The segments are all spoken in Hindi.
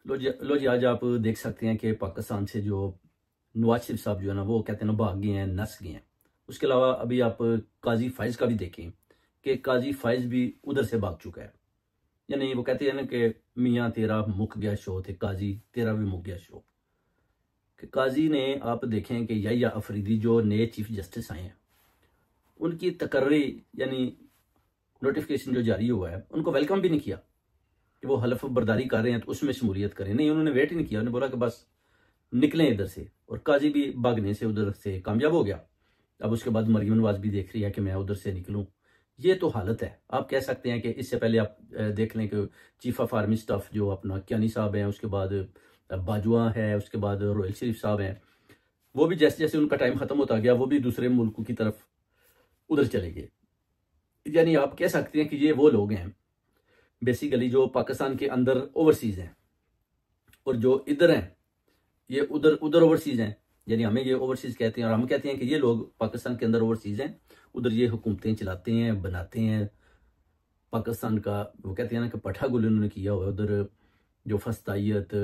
लो जी, आज आप देख सकते हैं कि पाकिस्तान से जो नवाज शरीफ साहब जो है ना, वो कहते हैं ना भाग गए हैं, नस गए हैं। उसके अलावा अभी आप काजी फाइज का भी देखें कि काजी फाइज भी उधर से भाग चुका है। यानी वो कहते हैं ना कि मियाँ तेरा मुक गया शो, थे काजी तेरा भी मुक गया शो। कि काजी ने आप देखें कि या अफरीदी जो नए चीफ जस्टिस आए हैं, उनकी तकर्री यानी नोटिफिकेशन जो जारी हुआ है, उनको वेलकम भी नहीं किया कि वो हलफ बर्दारी कर रहे हैं तो उसमें शमूलियत करें। नहीं, उन्होंने वेट ही नहीं किया। उन्होंने बोला कि बस निकलें इधर से। और काजी भी भागने से उधर से कामयाब हो गया। अब उसके बाद मरियम नवाज भी देख रही है कि मैं उधर से निकलूं। ये तो हालत है। आप कह सकते हैं कि इससे पहले आप देख लें कि चीफ ऑफ आर्मी स्टाफ जो अपना क्यानी साहब हैं, उसके बाद बाजवा है, उसके बाद रोयल शरीफ साहब हैं, वो भी जैसे जैसे उनका टाइम खत्म होता गया वो भी दूसरे मुल्कों की तरफ उधर चले गए। यानी आप कह सकते हैं कि ये वो लोग हैं बेसिकली जो पाकिस्तान के अंदर ओवरसीज हैं, और जो इधर हैं ये उधर उधर ओवरसीज हैं। यानी हमें ये ओवरसीज कहते हैं और हम कहते हैं कि ये लोग पाकिस्तान के अंदर ओवरसीज हैं। उधर ये हुकूमतें चलाते हैं, बनाते हैं। पाकिस्तान का वो कहते हैं ना कि पठा गुल उन्होंने किया हुआ है। उधर जो फस्तायत,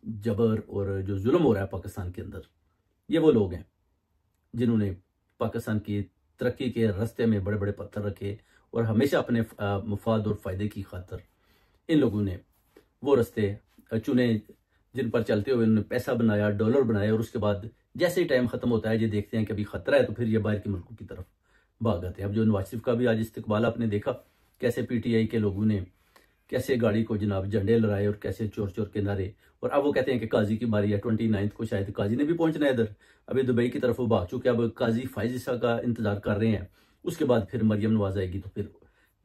जबर और जो जुल्म हो रहा है पाकिस्तान के अंदर, ये वो लोग हैं जिन्होंने पाकिस्तान की तरक्की के रास्ते में बड़े बड़े पत्थर रखे और हमेशा अपने मुफाद और फ़ायदे की खातर इन लोगों ने वो रास्ते चुने जिन पर चलते हुए उन्होंने पैसा बनाया, डॉलर बनाया। और उसके बाद जैसे ही टाइम खत्म होता है, ये देखते हैं कि अभी खतरा है, तो फिर ये बाहर के मुल्कों की तरफ भाग आते हैं। अब जो नवाज शरीफ का भी आज इस्तकबाल आपने देखा, कैसे पीटीआई के लोगों ने कैसे गाड़ी को जनाब झंडे लहराए और कैसे चोर चोर के नारे। और अब वो कहते हैं कि काजी की बारी है, 29 को शायद काजी ने भी पहुंचना है इधर। अभी दुबई की तरफ वो भाग चुके, अब काजी फाइज का इंतजार कर रहे हैं। उसके बाद फिर मरियम नवाज आएगी, तो फिर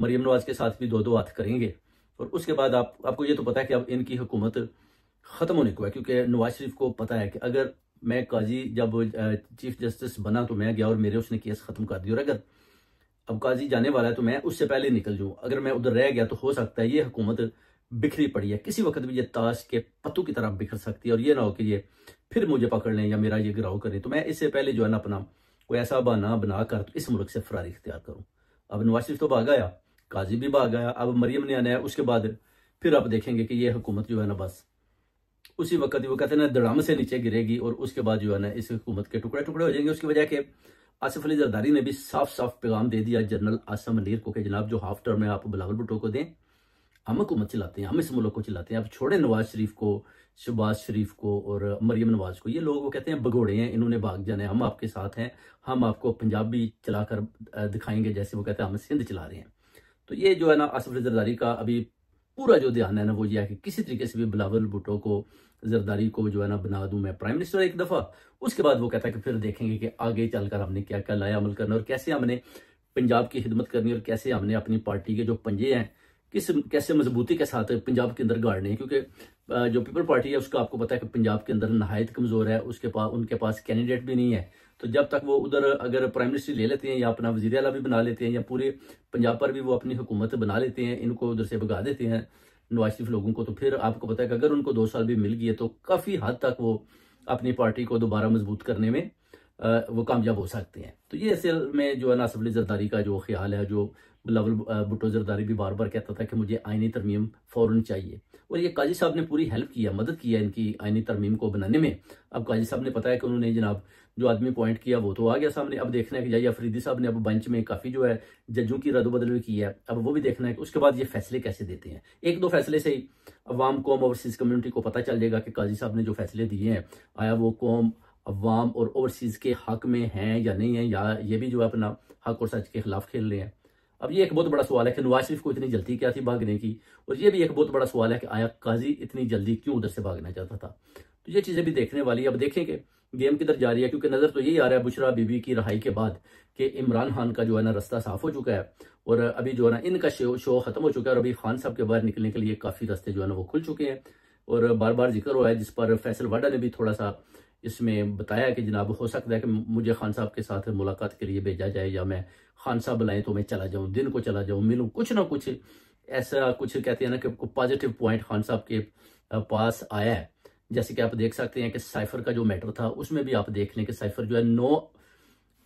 मरियम नवाज के साथ भी दो दो हाथ करेंगे। और उसके बाद आपको ये तो पता है कि अब इनकी हुकूमत खत्म होने को है, क्योंकि नवाज शरीफ को पता है कि अगर मैं काजी जब चीफ जस्टिस बना तो मैं गया और मेरे उसने केस खत्म कर दिया, और अगर अब काजी जाने वाला है तो मैं उससे पहले निकल जाऊं। अगर मैं उधर रह गया तो हो सकता है ये हुकूमत बिखरी पड़ी है, किसी वक्त भी ये ताश के पत्तों की तरह बिखर सकती है। और ये ना हो कि ये फिर मुझे पकड़ लें या मेरा ये गिराव करें। तो मैं इससे पहले जो है ना अपना कोई ऐसा बहाना बनाकर तो इस मुल्क से फरारी इख्तियार करूं। अब नवाज शरीफ तो भाग गया, काजी भी भाग गया, अब मरियम ने आना है। उसके बाद फिर आप देखेंगे कि ये हुकूमत जो है ना बस उसी वक्त वो कहते हैं ना धड़ाम से नीचे गिरेगी। और उसके बाद जो है ना इस हुकूमत के टुकड़े टुकड़े हो जाएंगे। उसकी वजह के आसिफ अली जरदारी ने भी साफ साफ पैगाम दे दिया जनरल आसम मनीर को कि जनाब जो हाफ टर्म है आप बिलावल भुट्टो को दें, हम हुकूमत चलाते हैं, हम इस मुल्क को चलाते हैं। अब छोड़े नवाज शरीफ को, शहबाज शरीफ को और मरियम नवाज को। ये लोग वो कहते हैं भगोड़े हैं, इन्होंने भाग जाना है, हम आपके साथ हैं, हम आपको पंजाब भी चलाकर दिखाएंगे, जैसे वो कहते हैं हम सिंध चला रहे हैं। तो ये जो है ना आसिफ अली जरदारी का अभी पूरा जो ध्यान है ना वो ये है कि किसी तरीके से भी बिलावल भुट्टो को, जरदारी को जो है ना बना दूं मैं प्राइम मिनिस्टर एक दफा। उसके बाद वो कहता है कि फिर देखेंगे कि आगे चलकर हमने क्या क्या लाया अमल करना और कैसे हमने पंजाब की खिदमत करनी और कैसे हमने अपनी पार्टी के जो पंजे हैं कैसे मजबूती के साथ पंजाब के अंदर गाड़ने हैं। क्योंकि जो पीपल पार्टी है उसका आपको पता है कि पंजाब के अंदर नहायत कमजोर है, उनके पास कैंडिडेट भी नहीं है। तो जब तक वो उधर अगर प्राइम मिनिस्टर ले लेते हैं या अपना वजीर आला भी बना लेते हैं या पूरे पंजाब पर भी वो अपनी हुकूमत बना लेते हैं, इनको उधर से भगा देते हैं नवाज शरीफ लोगों को, तो फिर आपको पता है कि अगर उनको 2 साल भी मिल गई तो काफी हद तक वो अपनी पार्टी को दोबारा मजबूत करने में वो कामयाब हो सकते हैं। तो ये असल में जो है ना आसिफ अली जरदारी का जो ख्याल है, जो बिलावल भुट्टो जरदारी भी बार बार कहता था कि मुझे आईनी तरमीम फौरन चाहिए। और ये काजी साहब ने पूरी हेल्प किया, मदद किया इनकी आईनी तरमीम को बनाने में। अब काजी साहब ने पता है कि उन्होंने जनाब जो आदमी पॉइंट किया वो तो आ गया सामने। अब देखना है कि जाइए अफरीदी साहब ने अब बेंच में काफी जो है जजों की रद्दबदल भी की है। अब वो भी देखना है कि उसके बाद ये फैसले कैसे देते हैं। 1-2 फैसले से ही अवाम कौम ओवरसीज कम्युनिटी को पता चल जाएगा कि काजी साहब ने जो फैसले दिए हैं आया वो कौम, अवाम और ओवरसीज के हक में हैं या नहीं है, या ये भी जो है अपना हक और सच के खिलाफ खेल रहे हैं। अब ये एक बहुत बड़ा सवाल है कि नवाज शरीफ को इतनी जल्दी क्या थी भागने की। और ये भी एक बहुत बड़ा सवाल है कि आया काजी इतनी जल्दी क्यों उधर से भागना चाहता था। तो ये चीजें भी देखने वाली है। अब देखेंगे गेम किधर जा रही है, क्योंकि नजर तो यही आ रहा है बुशरा बीबी की रहाई के बाद कि इमरान खान का जो है ना रास्ता साफ हो चुका है और अभी जो है ना इनका शो खत्म हो चुका है और अभी खान साहब के बाहर निकलने के लिए काफी रास्ते जो है ना वो खुल चुके हैं। और बार बार जिक्र हुआ है, जिस पर फैसल वाडा ने भी थोड़ा सा इसमें बताया कि जनाब हो सकता है कि मुझे खान साहब के साथ मुलाकात के लिए भेजा जाए या मैं खान साहब बुलाएं तो मैं चला जाऊं, दिन को चला जाऊं, मिलूं, कुछ ना कुछ ऐसा कुछ कहते हैं ना कि पॉजिटिव पॉइंट खान साहब के पास आया है। जैसे कि आप देख सकते हैं कि साइफर का जो मैटर था उसमें भी आप देख लें कि साइफर जो है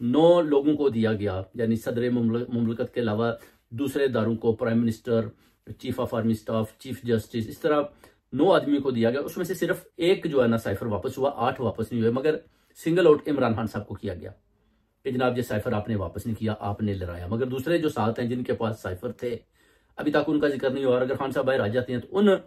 9 लोगों को दिया गया, यानी सदर मुमलकत के अलावा दूसरे इदारों को, prime minister, chief of army staff, chief justice, इस तरह 9 आदमी को दिया गया, उसमें से सिर्फ एक जो है ना साइफर वापस हुआ, 8 वापस नहीं हुए, मगर सिंगल आउट इमरान खान साहब को किया गया कि जनाब ये साइफर आपने वापस नहीं किया, आपने लड़ाया। मगर दूसरे जो 7 हैं जिनके पास साइफर थे, अभी तक उनका जिक्र नहीं हुआ। और अगर खान साहब बाहर आ जाते हैं तो उन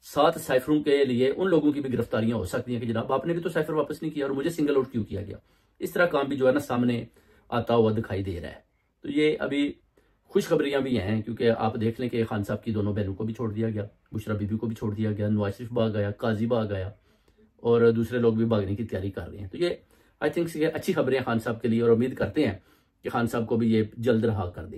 7 साइफरों के लिए उन लोगों की भी गिरफ्तारियां हो सकती हैं कि जनाब आपने भी तो साइफर वापस नहीं किया और मुझे सिंगल आउट क्यों किया गया। इस तरह काम भी जो है ना सामने आता हुआ दिखाई दे रहा है। तो ये अभी खुशखबरियां भी हैं, क्योंकि आप देख लें कि खान साहब की दोनों बहनों को भी छोड़ दिया गया, बुशरा बीबी को भी छोड़ दिया गया, नवाज शरीफ भाग गया, काजी भाग गया और दूसरे लोग भी भागने की तैयारी कर रहे हैं। तो ये आई थिंक ये अच्छी खबरें खान साहब के लिए, और उम्मीद करते हैं कि खान साहब को भी ये जल्द रहा कर दे।